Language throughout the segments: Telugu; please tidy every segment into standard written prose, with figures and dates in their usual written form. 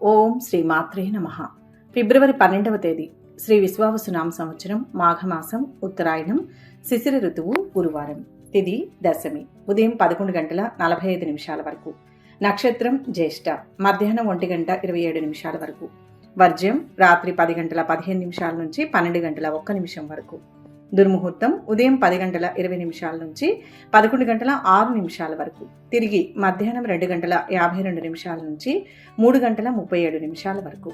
ఓం శ్రీ మాత్రే నమః. ఫిబ్రవరి 12వ తేదీ శ్రీ విశ్వావసునామ సంవత్సరం మాఘమాసం ఉత్తరాయణం శిశిర ఋతువు గురువారం. తిథి దశమి. ఉదయం 11 గంటల 45 నిమిషాల వరకు. నక్షత్రం జ్యేష్ఠ. మధ్యాహ్నం 1 గంట 27 నిమిషాల వరకు. వర్జ్యం రాత్రి 10 గంటల 15 నిమిషాల నుంచి 12 గంటల 1 నిమిషం వరకు. దుర్ముహూర్తం ఉదయం 10 గంటల 20 నిమిషాల నుంచి 11 గంటల 6 నిమిషాల వరకు. తిరిగి మధ్యాహ్నం 2 గంటల 52 నిమిషాల నుంచి 3 గంటల 37 నిమిషాల వరకు.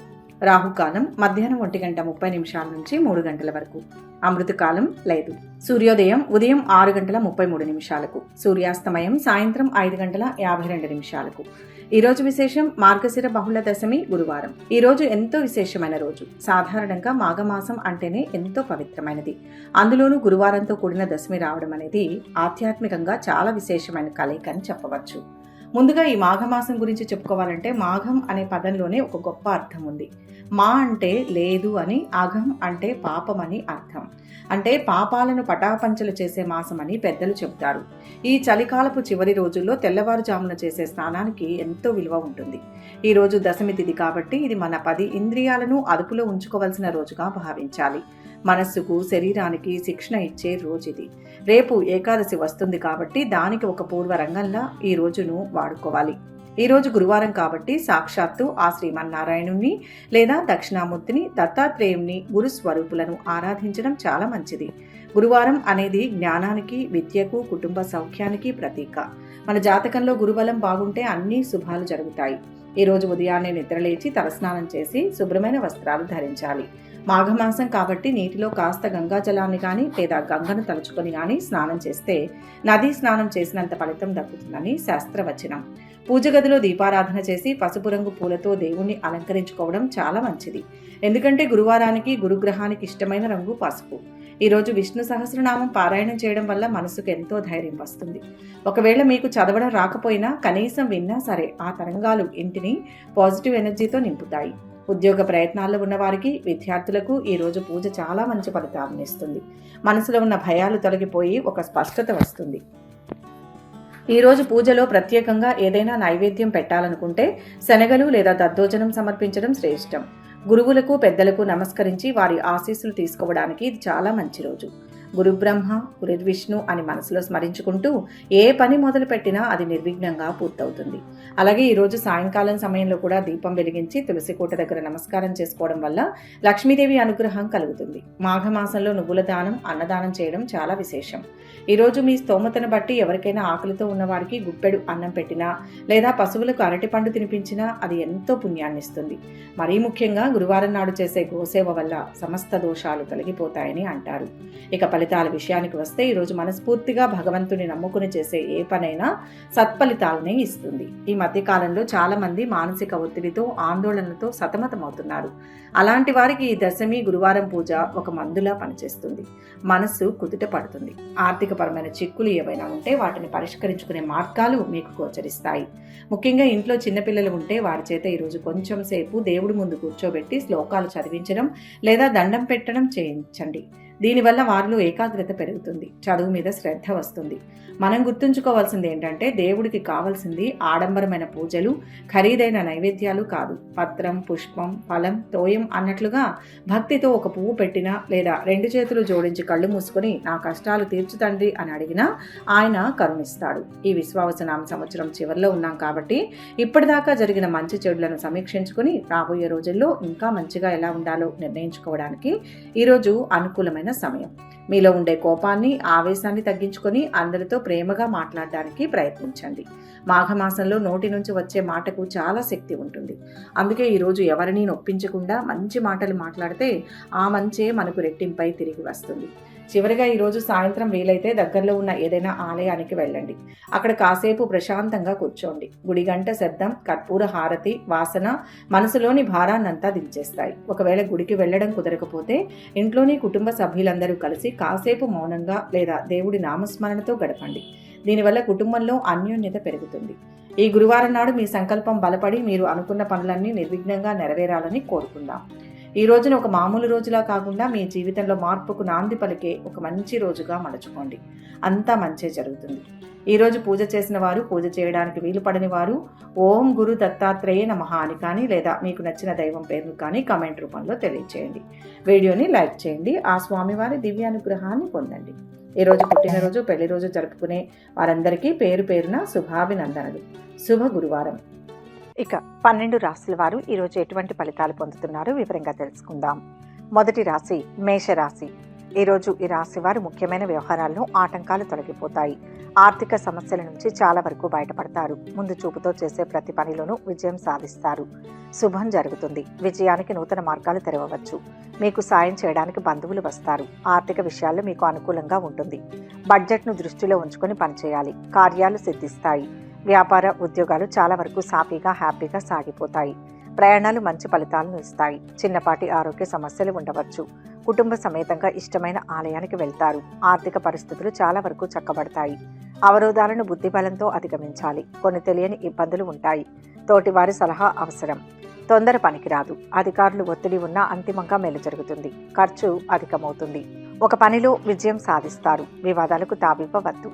రాహుకాలం మధ్యాహ్నం 1 గంట 30 నిమిషాల నుంచి 3 గంటల వరకు. అమృతకాలం లేదు. సూర్యోదయం ఉదయం 6 గంటల 33 నిమిషాలకు. సూర్యాస్తమయం సాయంత్రం 5 గంటల 52 నిమిషాలకు. ఈ రోజు విశేషం మార్గశిర బహుళ దశమి గురువారం. ఈ రోజు ఎంతో విశేషమైన రోజు. సాధారణంగా మాఘమాసం అంటేనే ఎంతో పవిత్రమైనది. అందులోనూ గురువారంతో కూడిన దశమి రావడం అనేది ఆధ్యాత్మికంగా చాలా విశేషమైన కలయిక అని చెప్పవచ్చు. ముందుగా ఈ మాఘమాసం గురించి చెప్పుకోవాలంటే మాఘం అనే పదంలోనే ఒక గొప్ప అర్థం ఉంది. మా అంటే లేదు అని, అఘం అంటే పాపం అని అర్థం. అంటే పాపాలను పటాపంచలు చేసే మాసం అని పెద్దలు చెబుతారు. ఈ చలికాలపు చివరి రోజుల్లో తెల్లవారుజామున చేసే స్నానానికి ఎంతో విలువ ఉంటుంది. ఈ రోజు దశమి తిథి కాబట్టి ఇది మన 10 ఇంద్రియాలను అదుపులో ఉంచుకోవలసిన రోజుగా భావించాలి. మనస్సుకు శరీరానికి శిక్షణ ఇచ్చే రోజు ఇది. రేపు ఏకాదశి వస్తుంది కాబట్టి దానికి ఒక పూర్వ రంగంలా ఈ రోజును వాడుకోవాలి. ఈ రోజు గురువారం కాబట్టి సాక్షాత్తు ఆ శ్రీమన్నారాయణుణ్ణి లేదా దక్షిణామూర్తిని, దత్తాత్రేయుణ్ణి, గురు స్వరూపులను ఆరాధించడం చాలా మంచిది. గురువారం అనేది జ్ఞానానికి, విద్యకు, కుటుంబ సౌఖ్యానికి ప్రతీక. మన జాతకంలో గురుబలం బాగుంటే అన్ని శుభాలు జరుగుతాయి. ఈ రోజు ఉదయాన్నే నిద్రలేచి తలస్నానం చేసి శుభ్రమైన వస్త్రాలు ధరించాలి. మాఘమాసం కాబట్టి నీటిలో కాస్త గంగా జలాన్ని కానీ లేదా గంగను తలుచుకొని కానీ స్నానం చేస్తే నదీ స్నానం చేసినంత ఫలితం దక్కుతుందని శాస్త్రవచనం. పూజ గదిలో దీపారాధన చేసి పసుపు రంగు పూలతో దేవుణ్ణి అలంకరించుకోవడం చాలా మంచిది. ఎందుకంటే గురువారానికి, గురుగ్రహానికి ఇష్టమైన రంగు పసుపు. ఈరోజు విష్ణు సహస్రనామం పారాయణం చేయడం వల్ల మనసుకు ఎంతో ధైర్యం వస్తుంది. ఒకవేళ మీకు చదవడం రాకపోయినా కనీసం విన్నా సరే ఆ తరంగాలు ఇంటిని పాజిటివ్ ఎనర్జీతో నింపుతాయి. ఉద్యోగ ప్రయత్నాల్లో ఉన్నవారికి, విద్యార్థులకు ఈరోజు పూజ చాలా మంచి ఫలితాలను ఇస్తుంది. మనసులో ఉన్న భయాలు తొలగిపోయి ఒక స్పష్టత వస్తుంది. ఈరోజు పూజలో ప్రత్యేకంగా ఏదైనా నైవేద్యం పెట్టాలనుకుంటే శనగలు లేదా దద్దోజనం సమర్పించడం శ్రేష్టం. గురువులకు, పెద్దలకు నమస్కరించి వారి ఆశీస్సులు తీసుకోవడానికి ఇది చాలా మంచి రోజు. గురు బ్రహ్మ, గురుర్విష్ణు అని మనసులో స్మరించుకుంటూ ఏ పని మొదలు పెట్టినా అది నిర్విఘ్నంగా పూర్తవుతుంది. అలాగే ఈరోజు సాయంకాలం సమయంలో కూడా దీపం వెలిగించి తులసి కోట దగ్గర నమస్కారం చేసుకోవడం వల్ల లక్ష్మీదేవి అనుగ్రహం కలుగుతుంది. మాఘమాసంలో నువ్వుల దానం, అన్నదానం చేయడం చాలా విశేషం. ఈరోజు మీ స్తోమతను బట్టి ఎవరికైనా ఆకలితో ఉన్నవారికి గుప్పెడు అన్నం పెట్టినా లేదా పశువులకు అరటిపండు తినిపించినా అది ఎంతో పుణ్యాన్నిస్తుంది. మరీ ముఖ్యంగా గురువారం నాడు చేసే గోసేవ వల్ల సమస్త దోషాలు తొలగిపోతాయని అంటారు. ఇక ఫలితాల విషయానికి వస్తే ఈరోజు మనస్ఫూర్తిగా భగవంతుని నమ్ముకుని చేసే ఏ పనైనా సత్ఫలితాలనే ఇస్తుంది. ఈ మధ్య కాలంలో చాలా మంది మానసిక ఒత్తిడితో, ఆందోళనలతో సతమతమవుతున్నారు. అలాంటి వారికి ఈ దశమి గురువారం పూజ ఒక మందులా పనిచేస్తుంది. మనస్సు కుదుట పడుతుంది. ఆర్థికపరమైన చిక్కులు ఏవైనా ఉంటే వాటిని పరిష్కరించుకునే మార్గాలు మీకు గోచరిస్తాయి. ముఖ్యంగా ఇంట్లో చిన్నపిల్లలు ఉంటే వారి చేత ఈరోజు కొంచెం సేపు దేవుడి ముందు కూర్చోబెట్టి శ్లోకాలు చదివించడం లేదా దండం పెట్టడం చేయించండి. దీనివల్ల వారిలో ఏకాగ్రత పెరుగుతుంది, చదువు మీద శ్రద్ధ వస్తుంది. మనం గుర్తుంచుకోవాల్సింది ఏంటంటే దేవుడికి కావాల్సింది ఆడంబరమైన పూజలు, ఖరీదైన నైవేద్యాలు కాదు. పత్రం, పుష్పం, ఫలం, తోయం అన్నట్లుగా భక్తితో ఒక పువ్వు పెట్టినా లేదా 2 చేతులు జోడించి కళ్ళు మూసుకొని నా కష్టాలు తీర్చు తండ్రి అని అడిగినా ఆయన కరుణిస్తాడు. ఈ విశ్వావసునామ సంవత్సరం చివరిలో ఉన్నాం కాబట్టి ఇప్పటిదాకా జరిగిన మంచి చెడులను సమీక్షించుకుని రాబోయే రోజుల్లో ఇంకా మంచిగా ఎలా ఉండాలో నిర్ణయించుకోవడానికి ఈరోజు అనుకూలమైన సమయం. మీలో ఉండే కోపాన్ని, ఆవేశాన్ని తగ్గించుకొని అందరితో ప్రేమగా మాట్లాడడానికి ప్రయత్నించండి. మాఘమాసంలో నోటి నుంచి వచ్చే మాటకు చాలా శక్తి ఉంటుంది. అందుకే ఈరోజు ఎవరిని నొప్పించకుండా మంచి మాటలు మాట్లాడితే ఆ మంచే మనకు రెట్టింపై తిరిగి వస్తుంది. చివరిగా ఈరోజు సాయంత్రం వీలైతే దగ్గరలో ఉన్న ఏదైనా ఆలయానికి వెళ్ళండి. అక్కడ కాసేపు ప్రశాంతంగా కూర్చోండి. గుడి గంట శబ్దం, కర్పూర హారతి వాసన మనసులోని భారాన్నంతా దించేస్తాయి. ఒకవేళ గుడికి వెళ్ళడం కుదరకపోతే ఇంట్లోని కుటుంబ సభ్యులందరూ కలిసి కాసేపు మౌనంగా లేదా దేవుడి నామస్మరణతో గడపండి. దీనివల్ల కుటుంబంలో అన్యోన్యత పెరుగుతుంది. ఈ గురువారం నాడు మీ సంకల్పం బలపడి మీరు అనుకున్న పనులన్నీ నిర్విఘ్నంగా నెరవేరాలని కోరుకుందాం. ఈ రోజున ఒక మామూలు రోజులా కాకుండా మీ జీవితంలో మార్పుకు నాంది పలికే ఒక మంచి రోజుగా మలుచుకోండి. అంతా మంచే జరుగుతుంది. ఈరోజు పూజ చేసిన వారు, పూజ చేయడానికి వీలు పడని వారు ఓం గురు దత్తాత్రేయ నమః అని కానీ లేదా మీకు నచ్చిన దైవం పేరును కానీ కామెంట్ రూపంలో తెలియచేయండి. వీడియోని లైక్ చేయండి. ఆ స్వామివారి దివ్యానుగ్రహాన్ని పొందండి. ఈరోజు పుట్టినరోజు, పెళ్లి రోజు జరుపుకునే వారందరికీ పేరు పేరున శుభాభినందనలు. శుభ గురువారం. ఇక 12 రాశుల వారు ఈరోజు ఎటువంటి ఫలితాలు పొందుతున్నారో వివరంగా తెలుసుకుందాం. మొదటి రాశి మేషరాశి. ఈరోజు ఈ రాశి వారు ముఖ్యమైన వ్యవహారాల్లో ఆటంకాలు తొలగిపోతాయి. ఆర్థిక సమస్యల నుంచి చాలా వరకు బయటపడతారు. ముందు చూపుతో చేసే ప్రతి పనిలోనూ విజయం సాధిస్తారు. శుభం జరుగుతుంది. విజయానికి నూతన మార్గాలు తెరవవచ్చు. మీకు సాయం చేయడానికి బంధువులు వస్తారు. ఆర్థిక విషయాల్లో మీకు అనుకూలంగా ఉంటుంది. బడ్జెట్ను దృష్టిలో ఉంచుకొని పనిచేయాలి. కార్యాలు సిద్ధిస్తాయి. వ్యాపార ఉద్యోగాలు చాలా వరకు సాఫీగా హ్యాపీగా సాగిపోతాయి. ప్రయాణాలు మంచి ఫలితాలను ఇస్తాయి. చిన్నపాటి ఆరోగ్య సమస్యలు ఉండవచ్చు. కుటుంబ సమేతంగా ఇష్టమైన ఆలయానికి వెళ్తారు. ఆర్థిక పరిస్థితులు చాలా వరకు చక్కబడతాయి. అవరోధాలను బుద్ధిబలంతో అధిగమించాలి. కొన్ని తెలియని ఇబ్బందులు ఉంటాయి. తోటివారి సలహా అవసరం. తొందర పనికిరాదు. అధికారులు ఒత్తిడి ఉన్నా అంతిమంగా మేలు జరుగుతుంది. ఖర్చు అధికమవుతుంది. ఒక పనిలో విజయం సాధిస్తారు. వివాదాలకు తావివ్వవద్దు.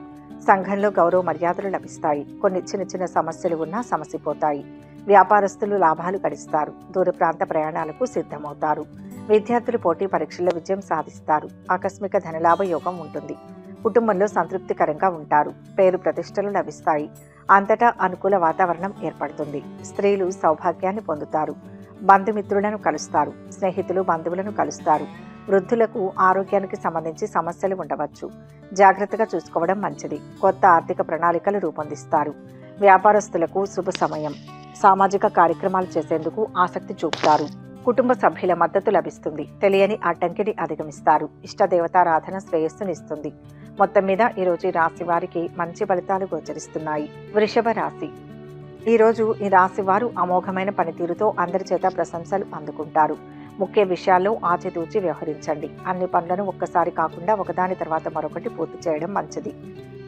సంఘంలో గౌరవ మర్యాదలు లభిస్తాయి. కొన్ని చిన్న చిన్న సమస్యలు ఉన్నా సమసిపోతాయి. వ్యాపారస్తులు లాభాలు గడిస్తారు. దూర ప్రాంత ప్రయాణాలకు సిద్ధమవుతారు. విద్యార్థులు పోటీ పరీక్షల్లో విజయం సాధిస్తారు. ఆకస్మిక ధనలాభ యోగం ఉంటుంది. కుటుంబంలో సంతృప్తికరంగా ఉంటారు. పేరు ప్రతిష్టలు లభిస్తాయి. అంతటా అనుకూల వాతావరణం ఏర్పడుతుంది. స్త్రీలు సౌభాగ్యాన్ని పొందుతారు. బంధుమిత్రులను కలుస్తారు. స్నేహితులు బంధువులను కలుస్తారు. వృద్ధులకు ఆరోగ్యానికి సంబంధించి సమస్యలు ఉండవచ్చు. జాగ్రత్తగా చూసుకోవడం మంచిది. కొత్త ఆర్థిక ప్రణాళికలు రూపొందిస్తారు. వ్యాపారస్తులకు శుభ సమయం. సామాజిక కార్యక్రమాలు చేసేందుకు ఆసక్తి చూపుతారు. కుటుంబ సభ్యుల మద్దతు లభిస్తుంది. తెలియని అడ్డంకిని అధిగమిస్తారు. ఇష్టదేవతారాధన శ్రేయస్సునిస్తుంది. మొత్తం మీద ఈరోజు ఈ రాశి వారికి మంచి ఫలితాలు గోచరిస్తున్నాయి. వృషభ రాశి. ఈరోజు ఈ రాశి వారు అమోఘమైన పనితీరుతో అందరి చేత ప్రశంసలు అందుకుంటారు. ముఖ్య విషయాల్లో ఆచితూచి వ్యవహరించండి. అన్ని పనులను ఒక్కసారి కాకుండా ఒకదాని తర్వాత మరొకటి పూర్తి చేయడం మంచిది.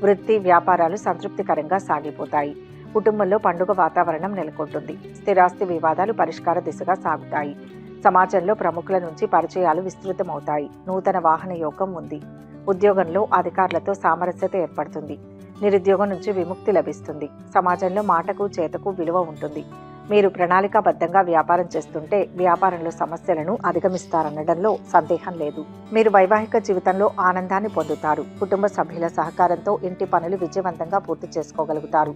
వృత్తి వ్యాపారాలు సంతృప్తికరంగా సాగిపోతాయి. కుటుంబంలో పండుగ వాతావరణం నెలకొంటుంది. స్థిరాస్తి వివాదాలు పరిష్కార దిశగా సాగుతాయి. సమాజంలో ప్రముఖుల నుంచి పరిచయాలు విస్తృతమవుతాయి. నూతన వాహన యోగం ఉంది. ఉద్యోగంలో అధికారులతో సామరస్యత ఏర్పడుతుంది. నిరుద్యోగం నుంచి విముక్తి లభిస్తుంది. సమాజంలో మాటకు చేతకు విలువ ఉంటుంది. మీరు ప్రణాళికాబద్ధంగా వ్యాపారం చేస్తుంటే వ్యాపారంలో సమస్యలను అధిగమిస్తారనడంలో సందేహం లేదు. మీరు వైవాహిక జీవితంలో ఆనందాన్ని పొందుతారు. కుటుంబ సభ్యుల సహకారంతో ఇంటి పనులు విజయవంతంగా పూర్తి చేసుకోగలుగుతారు.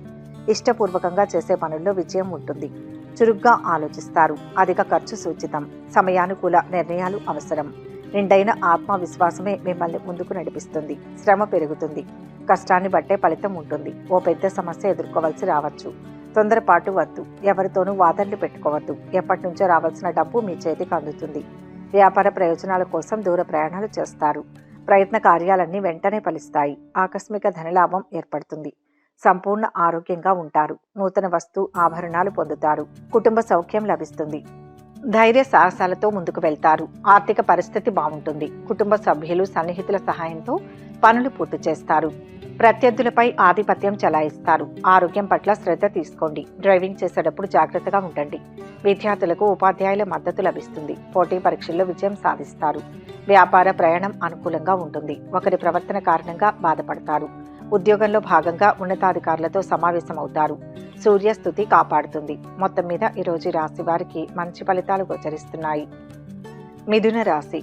ఇష్టపూర్వకంగా చేసే పనుల్లో విజయం ఉంటుంది. చురుగ్గా ఆలోచిస్తారు. అధిక ఖర్చు సూచితం. సమయానుకూల నిర్ణయాలు అవసరం. నిండైన ఆత్మవిశ్వాసమే మిమ్మల్ని ముందుకు నడిపిస్తుంది. శ్రమ పెరుగుతుంది. కష్టాన్ని బట్టే ఫలితం ఉంటుంది. ఓ పెద్ద సమస్య ఎదుర్కోవాల్సి రావచ్చు. తొందరపాటు వద్దు. ఎవరితోనూ వాదనలు పెట్టుకోవద్దు. ఎప్పటి నుంచో రావాల్సిన డబ్బు మీ చేతికి అందుతుంది. వ్యాపార ప్రయోజనాల కోసం దూర ప్రయాణాలు చేస్తారు. ప్రయత్న కార్యాలన్నీ వెంటనే ఫలిస్తాయి. ఆకస్మిక ధనలాభం ఏర్పడుతుంది. సంపూర్ణ ఆరోగ్యంగా ఉంటారు. నూతన వస్తు ఆభరణాలు పొందుతారు. కుటుంబ సౌఖ్యం లభిస్తుంది. ధైర్య సాహసాలతో ముందుకు వెళ్తారు. ఆర్థిక పరిస్థితి బాగుంటుంది. కుటుంబ సభ్యులు సన్నిహితుల సహాయంతో పనులు పూర్తి చేస్తారు. ప్రత్యర్థులపై ఆధిపత్యం చెలాయిస్తారు. ఆరోగ్యం పట్ల శ్రద్ధ తీసుకోండి. డ్రైవింగ్ చేసేటప్పుడు జాగ్రత్తగా ఉండండి. విద్యార్థులకు ఉపాధ్యాయుల మద్దతు లభిస్తుంది. పోటీ పరీక్షల్లో విజయం సాధిస్తారు. వ్యాపార ప్రయాణం అనుకూలంగా ఉంటుంది. ఒకరి ప్రవర్తన కారణంగా బాధపడతారు. ఉద్యోగంలో భాగంగా ఉన్నతాధికారులతో సమావేశమవుతారు. సూర్యస్థుతి కాపాడుతుంది. మొత్తం మీద ఈరోజు రాశి వారికి మంచి ఫలితాలు గోచరిస్తున్నాయి. మిథున రాశి.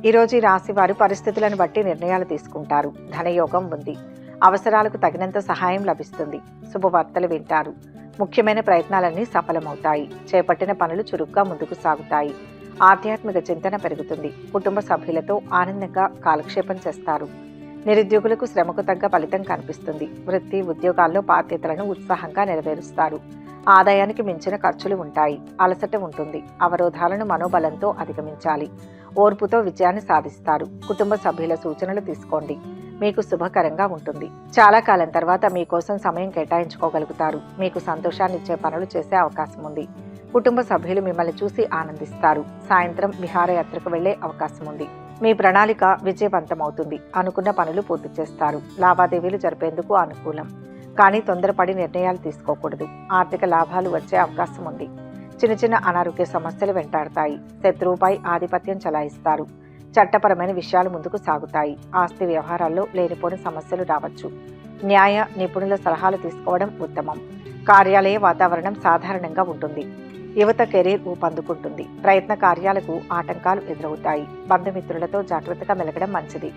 ఈరోజు ఈ రాశి వారు పరిస్థితులను బట్టి నిర్ణయాలు తీసుకుంటారు. ధనయోగం ఉంది. అవసరాలకు తగినంత సహాయం లభిస్తుంది. శుభవార్తలు వింటారు. ముఖ్యమైన ప్రయత్నాలన్నీ సఫలమవుతాయి. చేపట్టిన పనులు చురుగ్గా ముందుకు సాగుతాయి. ఆధ్యాత్మిక చింతన పెరుగుతుంది. కుటుంబ సభ్యులతో ఆనందంగా కాలక్షేపం చేస్తారు. నిరుద్యోగులకు శ్రమకు తగ్గ ఫలితం కనిపిస్తుంది. వృత్తి ఉద్యోగాల్లో బాధ్యతలను ఉత్సాహంగా నెరవేరుస్తారు. ఆదాయానికి మించిన ఖర్చులు ఉంటాయి. అలసట ఉంటుంది. అవరోధాలను మనోబలంతో అధిగమించాలి. ఓర్పుతో విజయాన్ని సాధిస్తారు. కుటుంబ సభ్యుల సూచనలు తీసుకోండి. మీకు శుభకరంగా ఉంటుంది. చాలా కాలం తర్వాత మీకోసం సమయం కేటాయించుకోగలుగుతారు. మీకు సంతోషాన్నిచ్చే పనులు చేసే అవకాశం ఉంది. కుటుంబ సభ్యులు మిమ్మల్ని చూసి ఆనందిస్తారు. సాయంత్రం విహారయాత్రకు వెళ్లే అవకాశం ఉంది. మీ ప్రణాళిక విజయవంతమవుతుంది. అనుకున్న పనులు పూర్తి చేస్తారు. లావాదేవీలు జరిపేందుకు అనుకూలం. కానీ తొందరపడి నిర్ణయాలు తీసుకోకూడదు. ఆర్థిక లాభాలు వచ్చే అవకాశం ఉంది. చిన్న చిన్న అనారోగ్య సమస్యలు వెంటాడతాయి. శత్రువుపై ఆధిపత్యం చెలాయిస్తారు. చట్టపరమైన విషయాలు ముందుకు సాగుతాయి. ఆస్తి వ్యవహారాల్లో లేనిపోని సమస్యలు రావచ్చు. న్యాయ నిపుణుల సలహాలు తీసుకోవడం ఉత్తమం. కార్యాలయ వాతావరణం సాధారణంగా ఉంటుంది. యువత కెరీర్ ఊపందుకుంటుంది. ప్రయత్న కార్యాలకు ఆటంకాలు ఎదురవుతాయి. బంధుమిత్రులతో జాగ్రత్తగా మెలగడం మంచిది.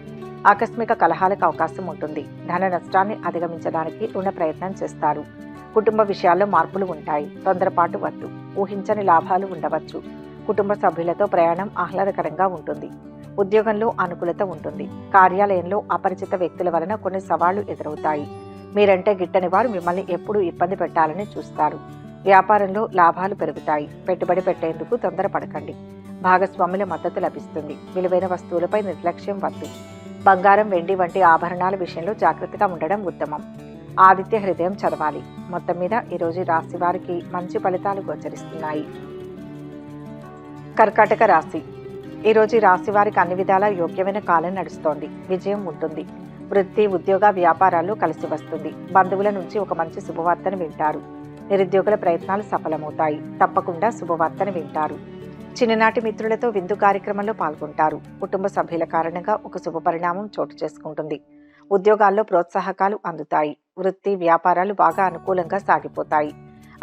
ఆకస్మిక కలహాలకు అవకాశం ఉంటుంది. ధన నష్టాన్ని అధిగమించడానికి రుణ ప్రయత్నం చేస్తారు. కుటుంబ విషయాల్లో మార్పులు ఉంటాయి. తొందరపాటు వద్దు. ఊహించని లాభాలు ఉండవచ్చు. కుటుంబ సభ్యులతో ప్రయాణం ఆహ్లాదకరంగా ఉంటుంది. ఉద్యోగంలో అనుకూలత ఉంటుంది. కార్యాలయంలో అపరిచిత వ్యక్తుల వలన కొన్ని సవాళ్లు ఎదురవుతాయి. మీరంటే గిట్టని వారు మిమ్మల్ని ఎప్పుడూ ఇబ్బంది పెట్టాలని చూస్తారు. వ్యాపారంలో లాభాలు పెరుగుతాయి. పెట్టుబడి పెట్టేందుకు తొందరపడకండి. భాగస్వాముల మద్దతు లభిస్తుంది. విలువైన వస్తువులపై నిర్లక్ష్యం వద్దు. బంగారం, వెండి వంటి ఆభరణాల విషయంలో జాగ్రత్తగా ఉండడం ఉత్తమం. ఆదిత్య హృదయం చదవాలి. మొత్తం మీద ఈరోజు రాశి వారికి మంచి ఫలితాలు గోచరిస్తున్నాయి. కర్కాటక రాశి. ఈరోజు రాశి వారికి అన్ని విధాలా యోగ్యమైన కాలం నడుస్తోంది. విజయం ఉంటుంది. వృత్తి, ఉద్యోగ, వ్యాపారాల్లో కలిసి వస్తుంది. బంధువుల నుంచి ఒక మంచి శుభవార్తను వింటారు. నిరుద్యోగుల ప్రయత్నాలు సఫలమవుతాయి. తప్పకుండా శుభవార్తను వింటారు. చిన్ననాటి మిత్రులతో విందు కార్యక్రమంలో పాల్గొంటారు. కుటుంబ సభ్యుల కారణంగా ఒక శుభ పరిణామం చోటు చేసుకుంటుంది. ఉద్యోగాల్లో ప్రోత్సాహకాలు అందుతాయి. వృత్తి, వ్యాపారాలు బాగా అనుకూలంగా సాగిపోతాయి.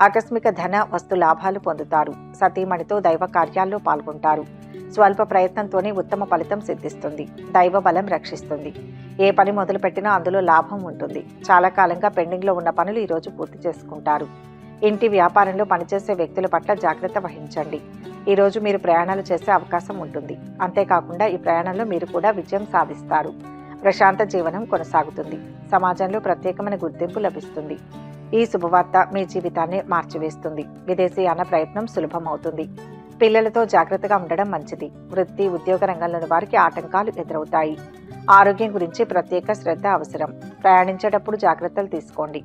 ఆకస్మిక ధన, వస్తు లాభాలు పొందుతారు. సతీమణితో దైవ కార్యాల్లో పాల్గొంటారు. స్వల్ప ప్రయత్నంతోనే ఉత్తమ ఫలితం సిద్ధిస్తుంది. దైవ బలం రక్షిస్తుంది. ఏ పని మొదలుపెట్టినా అందులో లాభం ఉంటుంది. చాలా కాలంగా పెండింగ్లో ఉన్న పనులు ఈరోజు పూర్తి చేసుకుంటారు. ఇంటి, వ్యాపారంలో పనిచేసే వ్యక్తుల పట్ల జాగ్రత్త వహించండి. ఈరోజు మీరు ప్రయాణాలు చేసే అవకాశం ఉంటుంది. అంతేకాకుండా ఈ ప్రయాణంలో మీరు కూడా విజయం సాధిస్తారు. ప్రశాంత జీవనం కొనసాగుతుంది. సమాజంలో ప్రత్యేకమైన గుర్తింపు లభిస్తుంది. ఈ శుభవార్త మీ జీవితాన్ని మార్చివేస్తుంది. విదేశీయాన ప్రయత్నం సులభమవుతుంది. పిల్లలతో జాగ్రత్తగా ఉండడం మంచిది. వృత్తి, ఉద్యోగ రంగంలోని వారికి ఆటంకాలు ఎదురవుతాయి. ఆరోగ్యం గురించి ప్రత్యేక శ్రద్ధ అవసరం. ప్రయాణించేటప్పుడు జాగ్రత్తలు తీసుకోండి.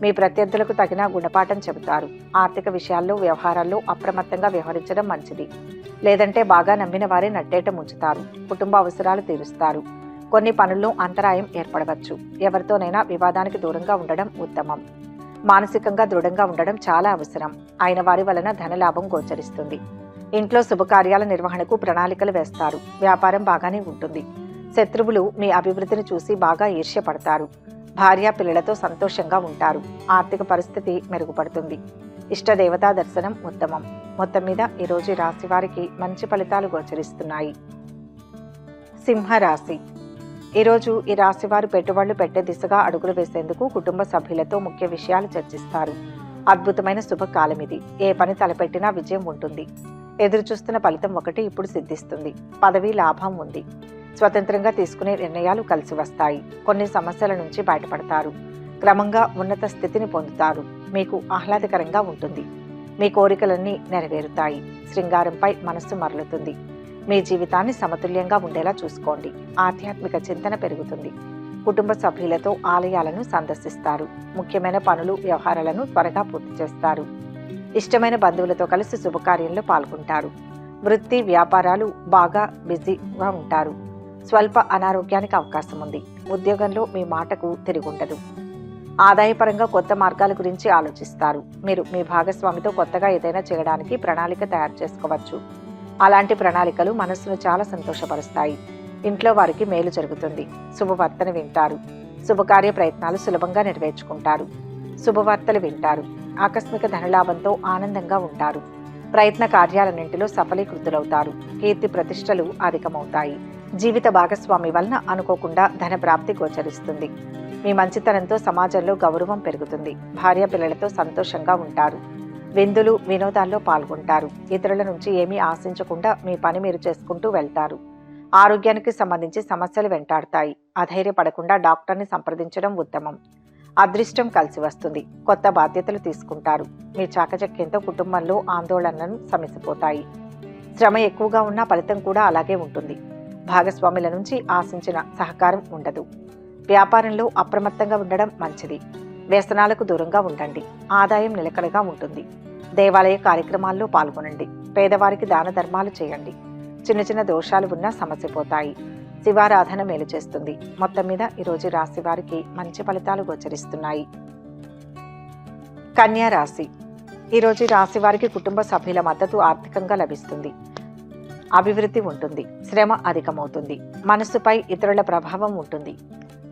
మీ ప్రత్యర్థులకు తగిన గుణపాఠం చెబుతారు. ఆర్థిక విషయాల్లో, వ్యవహారాల్లో అప్రమత్తంగా వ్యవహరించడం మంచిది. లేదంటే బాగా నమ్మిన వారే నట్టేట ముంచుతారు. కుటుంబ అవసరాలు తీరుస్తారు. కొన్ని పనుల్లో అంతరాయం ఏర్పడవచ్చు. ఎవరితోనైనా వివాదానికి దూరంగా ఉండడం ఉత్తమం. మానసికంగా దృఢంగా ఉండడం చాలా అవసరం. అయిన వారి వలన ధనలాభం గోచరిస్తుంది. ఇంట్లో శుభకార్యాల నిర్వహణకు ప్రణాళికలు వేస్తారు. వ్యాపారం బాగానే ఉంటుంది. శత్రువులు మీ అభివృద్ధిని చూసి బాగా ఈర్ష్యపడతారు. భార్య, పిల్లలతో సంతోషంగా ఉంటారు. ఆర్థిక పరిస్థితి మెరుగుపడుతుంది. ఇష్టదేవతా దర్శనం ఉత్తమం. మొత్తం మీద ఈరోజు రాశి వారికి మంచి ఫలితాలు గోచరిస్తున్నాయి. సింహరాశి. ఈరోజు ఈ రాశి వారు పెట్టుబడులు పెట్టే దిశగా అడుగులు వేసేందుకు కుటుంబ సభ్యులతో ముఖ్య విషయాలు చర్చిస్తారు. అద్భుతమైన శుభకాలం ఇది. ఏ పని తలపెట్టినా విజయం ఉంటుంది. ఎదురుచూస్తున్న ఫలితం ఒకటి ఇప్పుడు సిద్ధిస్తుంది. పదవి లాభం ఉంది. స్వతంత్రంగా తీసుకునే నిర్ణయాలు కలిసి వస్తాయి. కొన్ని సమస్యల నుంచి బయటపడతారు. క్రమంగా ఉన్నత స్థితిని పొందుతారు. మీకు ఆహ్లాదకరంగా ఉంటుంది. మీ కోరికలన్నీ నెరవేరుతాయి. శృంగారంపై మనస్సు మరలుతుంది. మీ జీవితాన్ని సమతుల్యంగా ఉండేలా చూసుకోండి. ఆధ్యాత్మిక చింతన పెరుగుతుంది. కుటుంబ సభ్యులతో ఆలయాలను సందర్శిస్తారు. ముఖ్యమైన పనులు, వ్యవహారాలను త్వరగా పూర్తి చేస్తారు. ఇష్టమైన బంధువులతో కలిసి శుభకార్యంలో పాల్గొంటారు. వృత్తి, వ్యాపారాలు బాగా బిజీగా ఉంటారు. స్వల్ప అనారోగ్యానికి అవకాశం ఉంది. ఉద్యోగంలో మీ మాటకు తిరుగుండదు. ఆదాయపరంగా కొత్త మార్గాల గురించి ఆలోచిస్తారు. మీరు మీ భాగస్వామితో కొత్తగా ఏదైనా చేయడానికి ప్రణాళిక తయారు చేసుకోవచ్చు. అలాంటి ప్రణాళికలు మనస్సును చాలా సంతోషపరుస్తాయి. ఇంట్లో వారికి మేలు జరుగుతుంది. శుభవార్తను వింటారు. శుభకార్య ప్రయత్నాలు సులభంగా నెరవేర్చుకుంటారు. శుభవార్తలు వింటారు. ఆకస్మిక ధనలాభంతో ఆనందంగా ఉంటారు. ప్రయత్న కార్యాలన్నింటిలో సఫలీకృతులవుతారు. కీర్తి ప్రతిష్టలు అధికమవుతాయి. జీవిత భాగస్వామి వలన అనుకోకుండా ధన ప్రాప్తి గోచరిస్తుంది. మీ మంచితనంతో సమాజంలో గౌరవం పెరుగుతుంది. భార్య, పిల్లలతో సంతోషంగా ఉంటారు. విందులు, వినోదాల్లో పాల్గొంటారు. ఇతరుల నుంచి ఏమీ ఆశించకుండా మీ పని మీరు చేసుకుంటూ వెళ్తారు. ఆరోగ్యానికి సంబంధించి సమస్యలు వెంటాడతాయి. అధైర్యపడకుండా డాక్టర్ని సంప్రదించడం ఉత్తమం. అదృష్టం కలిసి వస్తుంది. కొత్త బాధ్యతలు తీసుకుంటారు. మీ చాకచక్యంతో కుటుంబంలో ఆందోళనలు సమసిపోతాయి. శ్రమ ఎక్కువగా ఉన్నా ఫలితం కూడా అలాగే ఉంటుంది. భాగస్వాముల నుంచి ఆశించిన సహకారం ఉండదు. వ్యాపారంలో అప్రమత్తంగా ఉండడం మంచిది. వ్యసనాలకు దూరంగా ఉండండి. ఆదాయం నిలకడగా ఉంటుంది. దేవాలయ కార్యక్రమాల్లో పాల్గొనండి. పేదవారికి దాన ధర్మాలు చేయండి. చిన్న చిన్న దోషాలు ఉన్నా సమసిపోతాయి. శివారాధన మేలు చేస్తుంది. మొత్తం మీద ఈరోజు రాశి వారికి మంచి ఫలితాలు గోచరిస్తున్నాయి. కన్యా రాశి. ఈరోజు రాశి వారికి కుటుంబ సభ్యుల మద్దతు ఆర్థికంగా లభిస్తుంది. అభివృద్ధి ఉంటుంది. శ్రమ అధికమవుతుంది. మనస్సుపై ఇతరుల ప్రభావం ఉంటుంది.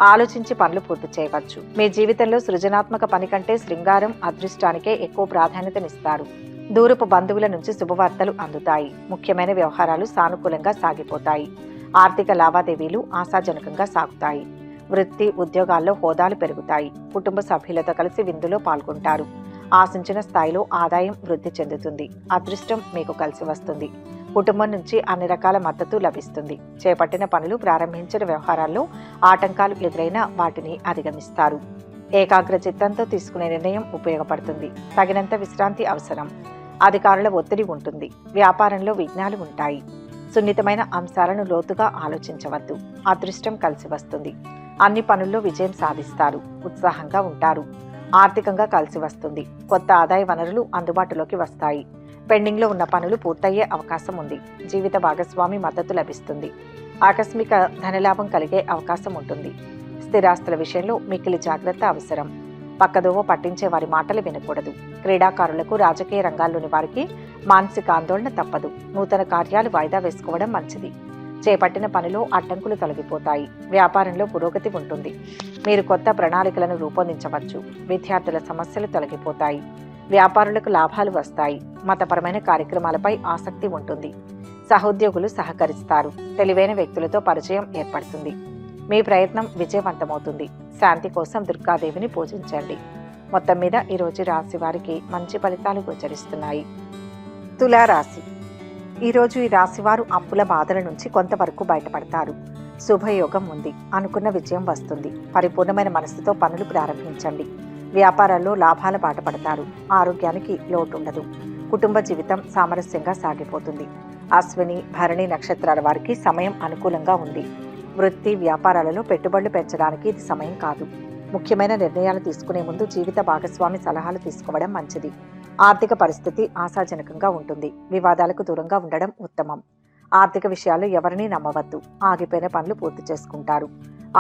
ఆలోచించి పనులు పూర్తి చేయవచ్చు. మీ జీవితంలో సృజనాత్మక పని కంటే శృంగారం, అదృష్టానికే ఎక్కువ ప్రాధాన్యతనిస్తారు. దూరపు బంధువుల నుంచి శుభవార్తలు అందుతాయి. ముఖ్యమైన వ్యవహారాలు సానుకూలంగా సాగిపోతాయి. ఆర్థిక లావాదేవీలు ఆశాజనకంగా సాగుతాయి. వృత్తి, ఉద్యోగాల్లో హోదాలు పెరుగుతాయి. కుటుంబ సభ్యులతో కలిసి విందులో పాల్గొంటారు. ఆశించిన స్థాయిలో ఆదాయం వృద్ధి చెందుతుంది. అదృష్టం మీకు కలిసి వస్తుంది. కుటుంబం నుంచి అన్ని రకాల మద్దతు లభిస్తుంది. చేపట్టిన పనులు, ప్రారంభించిన వ్యవహారాల్లో ఆటంకాలు ఎదురైనా వాటిని అధిగమిస్తారు. ఏకాగ్ర చిత్తంతో తీసుకునే నిర్ణయం ఉపయోగపడుతుంది. తగినంత విశ్రాంతి అవసరం. అధికారుల ఒత్తిడి ఉంటుంది. వ్యాపారంలో విఘ్నాలు ఉంటాయి. సున్నితమైన అంశాలను లోతుగా ఆలోచించవద్దు. అదృష్టం కలిసి వస్తుంది. అన్ని పనుల్లో విజయం సాధిస్తారు. ఉత్సాహంగా ఉంటారు. ఆర్థికంగా కలిసి వస్తుంది. కొత్త ఆదాయ వనరులు అందుబాటులోకి వస్తాయి. పెండింగ్లో ఉన్న పనులు పూర్తయ్యే అవకాశం ఉంది. జీవిత భాగస్వామి మద్దతు లభిస్తుంది. ఆకస్మిక ధనలాభం కలిగే అవకాశం ఉంటుంది. స్థిరాస్తుల విషయంలో మిక్కిలి జాగ్రత్త అవసరం. పక్కదోవ పట్టించే వారి మాటలు వినకూడదు. క్రీడాకారులకు, రాజకీయ రంగాల్లోని వారికి మానసిక ఆందోళన తప్పదు. నూతన కార్యాలు వాయిదా వేసుకోవడం మంచిది. చేపట్టిన పనిలో అడ్డంకులు తొలగిపోతాయి. వ్యాపారంలో పురోగతి ఉంటుంది. మీరు కొత్త ప్రణాళికలను రూపొందించవచ్చు. విద్యార్థుల సమస్యలు తొలగిపోతాయి. వ్యాపారులకు లాభాలు వస్తాయి. మతపరమైన కార్యక్రమాలపై ఆసక్తి ఉంటుంది. సహోద్యోగులు సహకరిస్తారు. తెలివైన వ్యక్తులతో పరిచయం ఏర్పడుతుంది. మీ ప్రయత్నం విజయవంతమవుతుంది. శాంతి కోసం దుర్గాదేవిని పూజించండి. మొత్తం మీద ఈరోజు రాశి వారికి మంచి ఫలితాలు గోచరిస్తున్నాయి. తులారాశి. ఈరోజు ఈ రాశివారు అప్పుల బాధల నుంచి కొంతవరకు బయటపడతారు. శుభయోగం ఉంది. అనుకున్న విజయం వస్తుంది. పరిపూర్ణమైన మనసుతో పనులు ప్రారంభించండి. వ్యాపారాల్లో లాభాల బాట పడతారు. ఆరోగ్యానికి లోటు ఉండదు. కుటుంబ జీవితం సామరస్యంగా సాగిపోతుంది. అశ్విని, భరణి నక్షత్రాల వారికి సమయం అనుకూలంగా ఉంది. వృత్తి, వ్యాపారాలలో పెట్టుబడులు పెంచడానికి ఇది సమయం కాదు. ముఖ్యమైన నిర్ణయాలు తీసుకునే ముందు జీవిత భాగస్వామి సలహాలు తీసుకోవడం మంచిది. ఆర్థిక పరిస్థితి ఆశాజనకంగా ఉంటుంది. వివాదాలకు దూరంగా ఉండడం ఉత్తమం. ఆర్థిక విషయాల్లో ఎవరినీ నమ్మవద్దు. ఆగిపోయిన పనులు పూర్తి చేసుకుంటారు.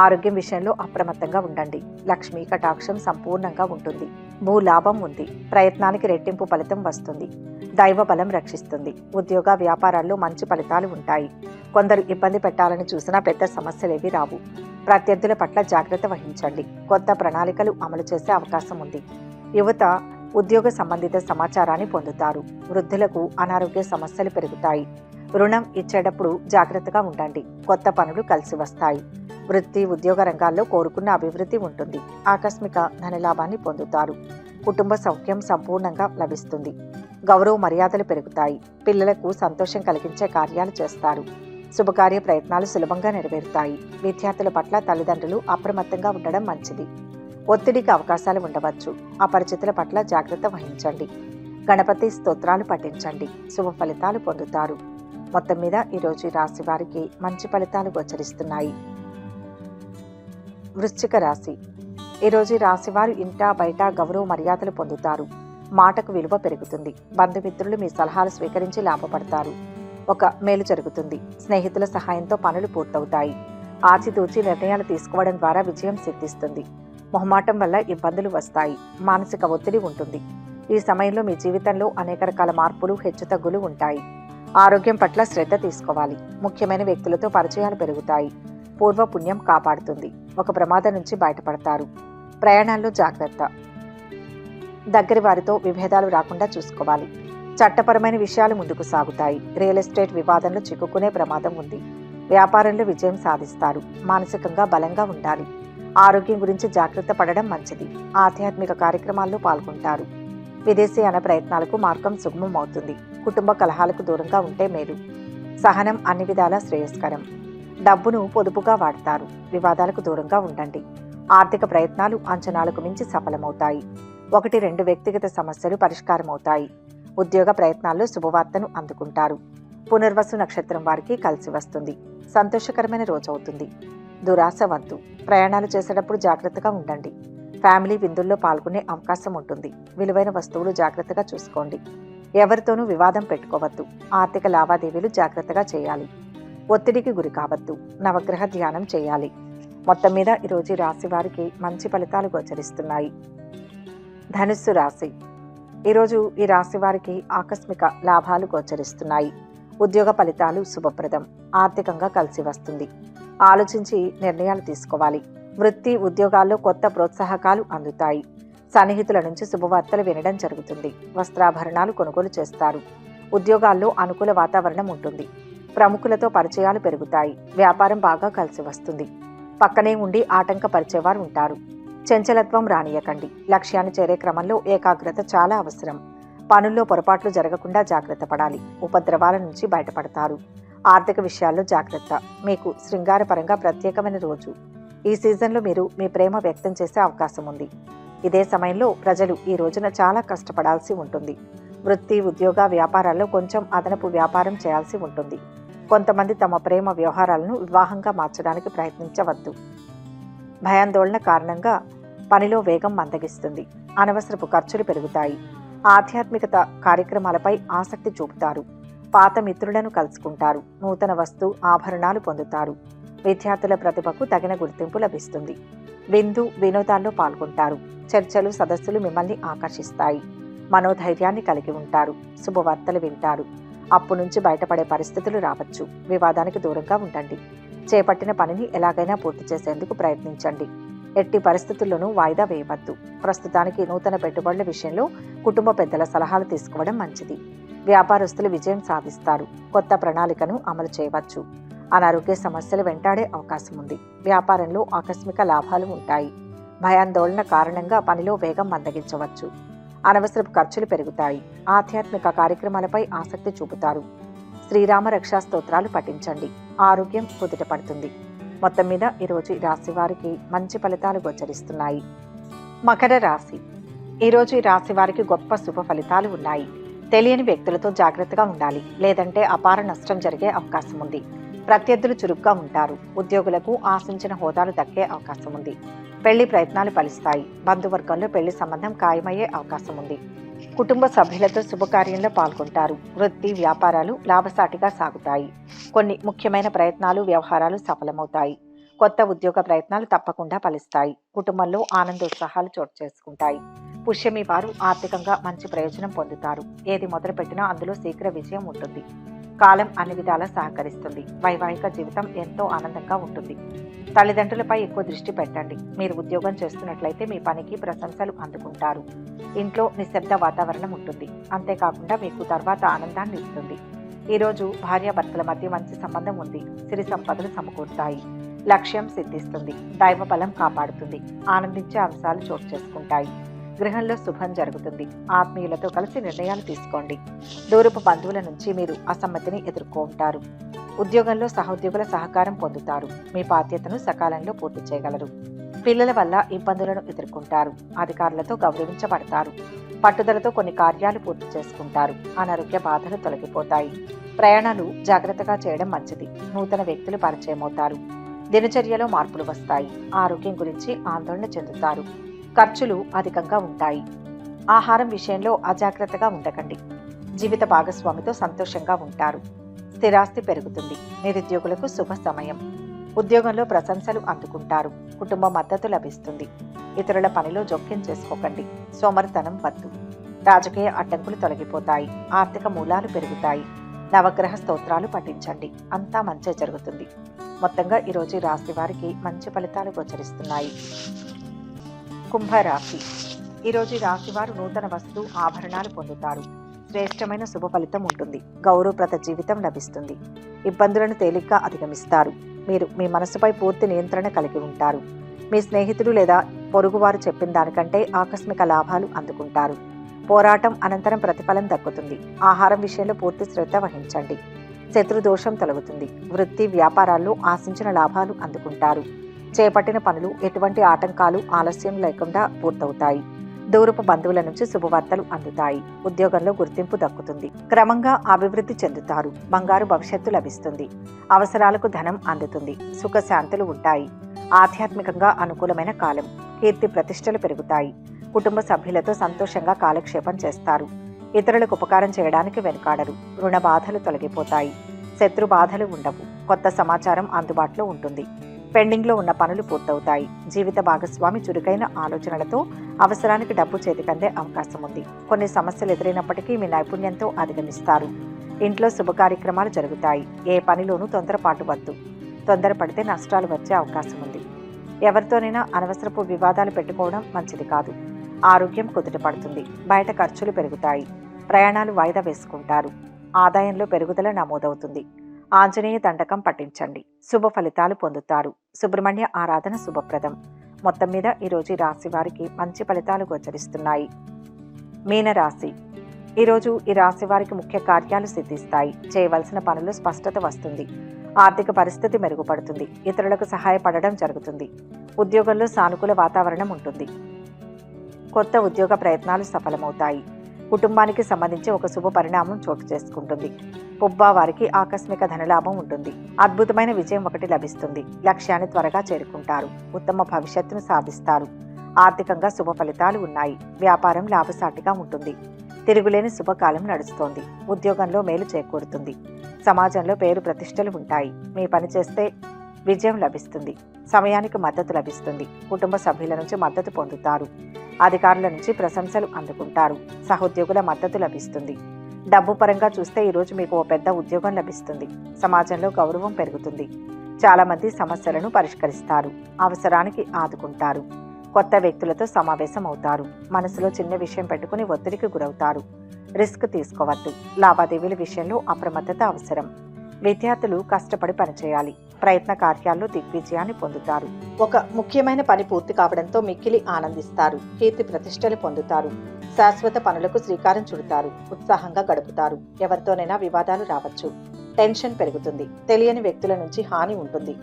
ఆరోగ్యం విషయంలో అప్రమత్తంగా ఉండండి. లక్ష్మీ కటాక్షం సంపూర్ణంగా ఉంటుంది. భూ లాభం ఉంది. ప్రయత్నానికి రెట్టింపు ఫలితం వస్తుంది. దైవ బలం రక్షిస్తుంది. ఉద్యోగ, వ్యాపారాల్లో మంచి ఫలితాలు ఉంటాయి. కొందరు ఇబ్బంది పెట్టాలని చూసినా పెద్ద సమస్యలేవి రావు. ప్రత్యర్థుల పట్ల జాగ్రత్త వహించండి. కొత్త ప్రణాళికలు అమలు చేసే అవకాశం ఉంది. యువత ఉద్యోగ సంబంధిత సమాచారాన్ని పొందుతారు. వృద్ధులకు అనారోగ్య సమస్యలు పెరుగుతాయి. రుణం ఇచ్చేటప్పుడు జాగ్రత్తగా ఉండండి. కొత్త పనులు కలిసి వస్తాయి. వృత్తి, ఉద్యోగ రంగాల్లో కోరుకున్న అభివృద్ధి ఉంటుంది. ఆకస్మిక ధనలాభాన్ని పొందుతారు. కుటుంబ సౌఖ్యం సంపూర్ణంగా లభిస్తుంది. గౌరవ మర్యాదలు పెరుగుతాయి. పిల్లలకు సంతోషం కలిగించే కార్యాలు చేస్తారు. శుభకార్య ప్రయత్నాలు సులభంగా నెరవేరుతాయి. విద్యార్థుల పట్ల తల్లిదండ్రులు అప్రమత్తంగా ఉండడం మంచిది. ఒత్తిడికి అవకాశాలు ఉండవచ్చు. అపరిచితుల పట్ల జాగ్రత్త వహించండి. గణపతి స్తోత్రాలు పఠించండి. శుభ ఫలితాలు పొందుతారు. మొత్తం మీద ఈరోజు రాశి వారికి మంచి ఫలితాలు గోచరిస్తున్నాయి. వృశ్చిక రాశి. ఈరోజు రాశివారు ఇంట బయట గౌరవ మర్యాదలు పొందుతారు. మాటకు విలువ పెరుగుతుంది. బంధుమిత్రులు మీ సలహాలు స్వీకరించి లాభపడతారు. ఒక మేలు జరుగుతుంది. స్నేహితుల సహాయంతో పనులు పూర్తవుతాయి. ఆచితూచి నిర్ణయాలు తీసుకోవడం ద్వారా విజయం సిద్ధిస్తుంది. మొహమాటం వల్ల ఇబ్బందులు వస్తాయి. మానసిక ఒత్తిడి ఉంటుంది. ఈ సమయంలో మీ జీవితంలో అనేక రకాల మార్పులు, హెచ్చుతగ్గులు ఉంటాయి. ఆరోగ్యం పట్ల శ్రద్ధ తీసుకోవాలి. ముఖ్యమైన వ్యక్తులతో పరిచయాలు పెరుగుతాయి. పూర్వ పుణ్యం కాపాడుతుంది. ఒక ప్రమాదం నుంచి బయటపడతారు. ప్రయాణాల్లో జాగ్రత్త. దగ్గరి వారితో విభేదాలు రాకుండా చూసుకోవాలి. చట్టపరమైన విషయాలు ముందుకు సాగుతాయి. రియల్ ఎస్టేట్ వివాదంలో చిక్కుకునే ప్రమాదం ఉంది. వ్యాపారంలో విజయం సాధిస్తారు. మానసికంగా బలంగా ఉండాలి. ఆరోగ్యం గురించి జాగ్రత్త పడడం మంచిది. ఆధ్యాత్మిక కార్యక్రమాల్లో పాల్గొంటారు. విదేశీయాన ప్రయత్నాలకు మార్గం సుగమం అవుతుంది. కుటుంబ కలహాలకు దూరంగా ఉంటే మేలు. సహనం అన్ని విధాలా శ్రేయస్కరం. డబ్బును పొదుపుగా వాడతారు. వివాదాలకు దూరంగా ఉండండి. ఆర్థిక ప్రయత్నాలు అంచనాలకు మించి సఫలమవుతాయి. 1-2 వ్యక్తిగత సమస్యలు పరిష్కారమవుతాయి. ఉద్యోగ ప్రయత్నాల్లో శుభవార్తను అందుకుంటారు. పునర్వసు నక్షత్రం వారికి కలిసి వస్తుంది. సంతోషకరమైన రోజు అవుతుంది. దురాశ వద్దు. ప్రయాణాలు చేసేటప్పుడు జాగ్రత్తగా ఉండండి. ఫ్యామిలీ విందుల్లో పాల్గొనే అవకాశం ఉంటుంది. విలువైన వస్తువులు జాగ్రత్తగా చూసుకోండి. ఎవరితోనూ వివాదం పెట్టుకోవద్దు. ఆర్థిక లావాదేవీలు జాగ్రత్తగా చేయాలి. ఒత్తిడికి గురి కావద్దు. నవగ్రహ ధ్యానం చేయాలి. మొత్తం మీద ఈరోజు రాశి వారికి మంచి ఫలితాలు గోచరిస్తున్నాయి. ధనుస్సు రాశి. ఈరోజు ఈ రాశి వారికి ఆకస్మిక లాభాలు గోచరిస్తున్నాయి. ఉద్యోగ ఫలితాలు శుభప్రదం. ఆర్థికంగా కలిసి వస్తుంది. ఆలోచించి నిర్ణయాలు తీసుకోవాలి. వృత్తి ఉద్యోగాల్లో కొత్త ప్రోత్సాహకాలు అందుతాయి. సన్నిహితుల నుంచి శుభవార్తలు వినడం జరుగుతుంది. వస్త్రాభరణాలు కొనుగోలు చేస్తారు. ఉద్యోగాల్లో అనుకూల వాతావరణం ఉంటుంది. ప్రముఖులతో పరిచయాలు పెరుగుతాయి. వ్యాపారం బాగా కలిసి వస్తుంది. పక్కనే ఉండి ఆటంకపరిచేవారు ఉంటారు. చంచలత్వం రానియకండి. లక్ష్యాన్ని చేరే క్రమంలో ఏకాగ్రత చాలా అవసరం. పనుల్లో పొరపాట్లు జరగకుండా జాగ్రత్త పడాలి. ఉపద్రవాల నుంచి బయటపడతారు. ఆర్థిక విషయాల్లో జాగ్రత్త. మీకు శృంగారపరంగా ప్రత్యేకమైన రోజు. ఈ సీజన్లో మీరు మీ ప్రేమ వ్యక్తం చేసే అవకాశం ఉంది. ఇదే సమయంలో ప్రజలు ఈ రోజున చాలా కష్టపడాల్సి ఉంటుంది. వృత్తి ఉద్యోగ వ్యాపారాల్లో కొంచెం అదనపు వ్యాపారం చేయాల్సి ఉంటుంది. కొంతమంది తమ ప్రేమ వ్యవహారాలను వివాహంగా మార్చడానికి ప్రయత్నించవద్దు. భయాందోళన కారణంగా పనిలో వేగం మందగిస్తుంది. అనవసరపు ఖర్చులు పెరుగుతాయి. ఆధ్యాత్మికత కార్యక్రమాలపై ఆసక్తి చూపుతారు. పాత మిత్రులను కలుసుకుంటారు. నూతన వస్తు ఆభరణాలు పొందుతారు. విద్యార్థుల ప్రతిభకు తగిన గుర్తింపు లభిస్తుంది. విందు వినోదాల్లో పాల్గొంటారు. చర్చలు సదస్సులు మిమ్మల్ని ఆకర్షిస్తాయి. మనోధైర్యాన్ని కలిగి ఉంటారు. శుభవార్తలు వింటారు. అప్పు నుంచి బయటపడే పరిస్థితులు రావచ్చు. వివాదానికి దూరంగా ఉండండి. చేపట్టిన పనిని ఎలాగైనా పూర్తి చేసేందుకు ప్రయత్నించండి. ఎట్టి పరిస్థితుల్లోనూ వాయిదా వేయవద్దు. ప్రస్తుతానికి నూతన పెట్టుబడుల విషయంలో కుటుంబ పెద్దల సలహాలు తీసుకోవడం మంచిది. వ్యాపారస్తులు విజయం సాధిస్తారు. కొత్త ప్రణాళికను అమలు చేయవచ్చు. అనారోగ్య సమస్యలు వెంటాడే అవకాశం ఉంది. వ్యాపారంలో ఆకస్మిక లాభాలు ఉంటాయి. భయాందోళన కారణంగా పనిలో వేగం మందగించవచ్చు. అనవసరపు ఖర్చులు పెరుగుతాయి. ఆధ్యాత్మిక కార్యక్రమాలపై ఆసక్తి చూపుతారు. శ్రీరామ రక్షా స్తోత్రాలు పఠించండి. ఆరోగ్యం కుదుట పడుతుంది. మొత్తం మీద ఈరోజు ఈ రాశి వారికి మంచి ఫలితాలు గోచరిస్తున్నాయి. మకర రాశి. ఈరోజు ఈ రాశి వారికి గొప్ప శుభ ఫలితాలు ఉన్నాయి. తెలియని వ్యక్తులతో జాగ్రత్తగా ఉండాలి, లేదంటే అపార నష్టం జరిగే అవకాశం ఉంది. ప్రత్యర్థులు చురుగ్గా ఉంటారు. ఉద్యోగులకు ఆశించిన హోదాలు దక్కే అవకాశం ఉంది. పెళ్లి ప్రయత్నాలు ఫలిస్తాయి. బంధువర్గంలో పెళ్లి సంబంధం ఖాయమయ్యే అవకాశం ఉంది. కుటుంబ సభ్యులతో శుభకార్యంలో పాల్గొంటారు. వృత్తి వ్యాపారాలు లాభసాటిగా సాగుతాయి. కొన్ని ముఖ్యమైన ప్రయత్నాలు వ్యవహారాలు సఫలమవుతాయి. కొత్త ఉద్యోగ ప్రయత్నాలు తప్పకుండా ఫలిస్తాయి. కుటుంబంలో ఆనందోత్సాహాలు చోటు చేసుకుంటాయి. పుష్యమి వారు ఆర్థికంగా మంచి ప్రయోజనం పొందుతారు. ఏది మొదలుపెట్టినా అందులో శీఘ్ర విజయం ఉంటుంది. కాలం అన్ని విధాలా సహకరిస్తుంది. వైవాహిక జీవితం ఎంతో ఆనందంగా ఉంటుంది. తల్లిదండ్రులపై ఎక్కువ దృష్టి పెట్టండి. మీరు ఉద్యోగం చేస్తున్నట్లయితే మీ పనికి ప్రశంసలు అందుకుంటారు. ఇంట్లో నిశ్శబ్ద వాతావరణం ఉంటుంది. అంతేకాకుండా మీకు తర్వాత ఆనందాన్ని ఇస్తుంది. ఈరోజు భార్యాభర్తల మధ్య మంచి సంబంధం ఉంది. సిరి సంపదలు సమకూరుతాయి. లక్ష్యం సిద్ధిస్తుంది. దైవ బలం కాపాడుతుంది. ఆనందించే అంశాలు చోటు చేసుకుంటాయి. గృహంలో శుభం జరుగుతుంది. ఆత్మీయులతో కలిసి నిర్ణయాలు తీసుకోండి. దూరపు బంధువుల నుంచి మీరు అసమ్మతిని ఎదుర్కొంటారు. ఉద్యోగంలో సహోద్యోగుల సహకారం పొందుతారు. మీ బాధ్యతను సకాలంలో పూర్తి చేయగలరు. పిల్లల వల్ల ఇబ్బందులను ఎదుర్కొంటారు. అధికారులతో గౌరవించబడతారు. పట్టుదలతో కొన్ని కార్యాలు పూర్తి చేసుకుంటారు. అనారోగ్య బాధలు తొలగిపోతాయి. ప్రయాణాలు జాగ్రత్తగా చేయడం మంచిది. నూతన వ్యక్తులు పరిచయమవుతారు. దినచర్యలో మార్పులు వస్తాయి. ఆరోగ్యం గురించి ఆందోళన చెందుతారు. ఖర్చులు అధికంగా ఉంటాయి. ఆహారం విషయంలో అజాగ్రత్తగా ఉండకండి. జీవిత భాగస్వామితో సంతోషంగా ఉంటారు. స్థిరాస్తి పెరుగుతుంది. నిరుద్యోగులకు శుభ సమయం. ఉద్యోగంలో ప్రశంసలు అందుకుంటారు. కుటుంబ మద్దతు లభిస్తుంది. ఇతరుల పనిలో జోక్యం చేసుకోకండి. సోమరితనం వద్దు. రాజకీయ అడ్డంకులు తొలగిపోతాయి. ఆర్థిక మూలాలు పెరుగుతాయి. నవగ్రహ స్తోత్రాలు పఠించండి. అంతా మంచి జరుగుతుంది. మొత్తంగా ఈరోజు రాశి వారికి మంచి ఫలితాలు గోచరిస్తున్నాయి. కుంభరాశి. ఈరోజు రాశివారు నూతన వస్తు ఆభరణాలు పొందుతారు. శ్రేష్టమైన శుభ ఫలితం ఉంటుంది. గౌరవప్రద జీవితం లభిస్తుంది. ఇబ్బందులను తేలిగ్గా అధిగమిస్తారు. మీరు మీ మనసుపై పూర్తి నియంత్రణ కలిగి ఉంటారు. మీ స్నేహితులు లేదా పొరుగువారు చెప్పిన దానికంటే ఆకస్మిక లాభాలు అందుకుంటారు. పోరాటం అనంతరం ప్రతిఫలం దక్కుతుంది. ఆహారం విషయంలో పూర్తి శ్రద్ధ వహించండి. శత్రుదోషం తొలగుతుంది. వృత్తి వ్యాపారాల్లో ఆశించిన లాభాలు అందుకుంటారు. చేపట్టిన పనులు ఎటువంటి ఆటంకాలు ఆలస్యం లేకుండా పూర్తవుతాయి. దూరపు బంధువుల నుంచి శుభవార్తలు అందుతాయి. ఉద్యోగంలో గుర్తింపు దక్కుతుంది. క్రమంగా అభివృద్ధి చెందుతారు. బంగారు భవిష్యత్తు లభిస్తుంది. అవసరాలకు ధనం అందుతుంది. సుఖశాంతులు ఉంటాయి. ఆధ్యాత్మికంగా అనుకూలమైన కాలం. కీర్తి ప్రతిష్టలు పెరుగుతాయి. కుటుంబ సభ్యులతో సంతోషంగా కాలక్షేపం చేస్తారు. ఇతరులకు ఉపకారం చేయడానికి వెనుకాడరు. రుణ బాధలు తొలగిపోతాయి. శత్రు బాధలు ఉండవు. కొత్త సమాచారం అందుబాటులో ఉంటుంది. పెండింగ్లో ఉన్న పనులు పూర్తవుతాయి. జీవిత భాగస్వామి చురుకైన ఆలోచనలతో అవసరానికి డబ్బు చేతికందే అవకాశం ఉంది. కొన్ని సమస్యలు ఎదురైనప్పటికీ మీ నైపుణ్యంతో అధిగమిస్తారు. ఇంట్లో శుభ కార్యక్రమాలు జరుగుతాయి. ఏ పనిలోనూ తొందరపాటు వద్దు. తొందరపడితే నష్టాలు వచ్చే అవకాశం ఉంది. ఎవరితోనైనా అనవసరపు వివాదాలు పెట్టుకోవడం మంచిది కాదు. ఆరోగ్యం కుదుటపడుతుంది. బయట ఖర్చులు పెరుగుతాయి. ప్రయాణాలు వాయిదా వేసుకుంటారు. ఆదాయంలో పెరుగుదల నమోదవుతుంది. ఆంజనేయ దండకం పఠించండి. శుభ ఫలితాలు పొందుతారు. సుబ్రహ్మణ్య ఆరాధన శుభప్రదం. మొత్తం మీద ఈరోజు ఈ రాశి వారికి మంచి ఫలితాలు గోచరిస్తున్నాయి. మీనరాశి. ఈరోజు ఈ రాశి వారికి ముఖ్య కార్యాలు సిద్ధిస్తాయి. చేయవలసిన పనులు స్పష్టత వస్తుంది. ఆర్థిక పరిస్థితి మెరుగుపడుతుంది. ఇతరులకు సహాయపడడం జరుగుతుంది. ఉద్యోగంలో సానుకూల వాతావరణం ఉంటుంది. కొత్త ఉద్యోగ ప్రయత్నాలు సఫలమవుతాయి. కుటుంబానికి సంబంధించి ఒక శుభ పరిణామం చోటు చేసుకుంటుంది. పుబ్బా వారికి ఆకస్మిక ధనలాభం ఉంటుంది. అద్భుతమైన విజయం ఒకటి లభిస్తుంది. లక్ష్యాన్ని త్వరగా చేరుకుంటారు. ఉత్తమ భవిష్యత్తును సాధిస్తారు. ఆర్థికంగా శుభ ఫలితాలు ఉన్నాయి. వ్యాపారం లాభసాటిగా ఉంటుంది. తిరుగులేని శుభకాలం నడుస్తోంది. ఉద్యోగంలో మేలు చేకూరుతుంది. సమాజంలో పేరు ప్రతిష్టలు ఉంటాయి. మీ పని చేస్తే విజయం లభిస్తుంది. సమయానికి మద్దతు లభిస్తుంది. కుటుంబ సభ్యుల నుంచి మద్దతు పొందుతారు. అధికారుల నుంచి ప్రశంసలు అందుకుంటారు. సహోద్యోగుల మద్దతు లభిస్తుంది. డబ్బు పరంగా చూస్తే ఈరోజు మీకు ఓ పెద్ద ఉద్యోగం లభిస్తుంది. సమాజంలో గౌరవం పెరుగుతుంది. చాలా మంది సమస్యలను పరిష్కరిస్తారు. అవసరానికి ఆదుకుంటారు. కొత్త వ్యక్తులతో సమావేశం అవుతారు. మనసులో చిన్న విషయం పెట్టుకుని ఒత్తిడికి గురవుతారు. రిస్క్ తీసుకోవద్దు. లావాదేవీల విషయంలో అప్రమత్తత అవసరం. విద్యార్థులు కష్టపడి పనిచేయాలి. ప్రయత్న కార్యాల్లో దిగ్విజయాన్ని పొందుతారు. ఒక ముఖ్యమైన పని పూర్తి కావడంతో మిక్కిలి ఆనందిస్తారు. కీర్తి ప్రతిష్టలు పొందుతారు. శాశ్వత పనులకు శ్రీకారం చుడతారు. ఉత్సాహంగా గడుపుతారు. ఎవరితోనైనా వివాదాలు రావచ్చు. టెన్షన్ పెరుగుతుంది. తెలియని వ్యక్తుల నుంచి హాని ఉంటుంది.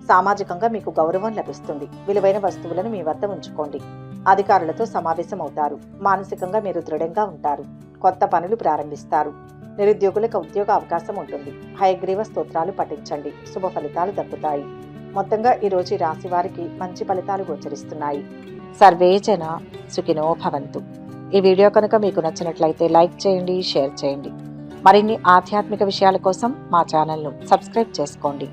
సామాజికంగా మీకు గౌరవం లభిస్తుంది. విలువైన వస్తువులను మీ వద్ద ఉంచుకోండి. అధికారులతో సమావేశం అవుతారు. మానసికంగా మీరు దృఢంగా ఉంటారు. కొత్త పనులు ప్రారంభిస్తారు. నిరుద్యోగులకు ఉద్యోగ అవకాశం ఉంటుంది. హయగ్రీవ స్తోత్రాలు పఠించండి. శుభ ఫలితాలు దక్కుతాయి. మొత్తంగా ఈరోజు ఈ రాశి వారికి మంచి ఫలితాలు గోచరిస్తున్నాయి. సర్వే జన సుఖినో భవంతు. ఈ వీడియో కనుక మీకు నచ్చినట్లయితే లైక్ చేయండి, షేర్ చేయండి. మరిన్ని ఆధ్యాత్మిక విషయాల కోసం మా ఛానల్ను సబ్స్క్రైబ్ చేసుకోండి.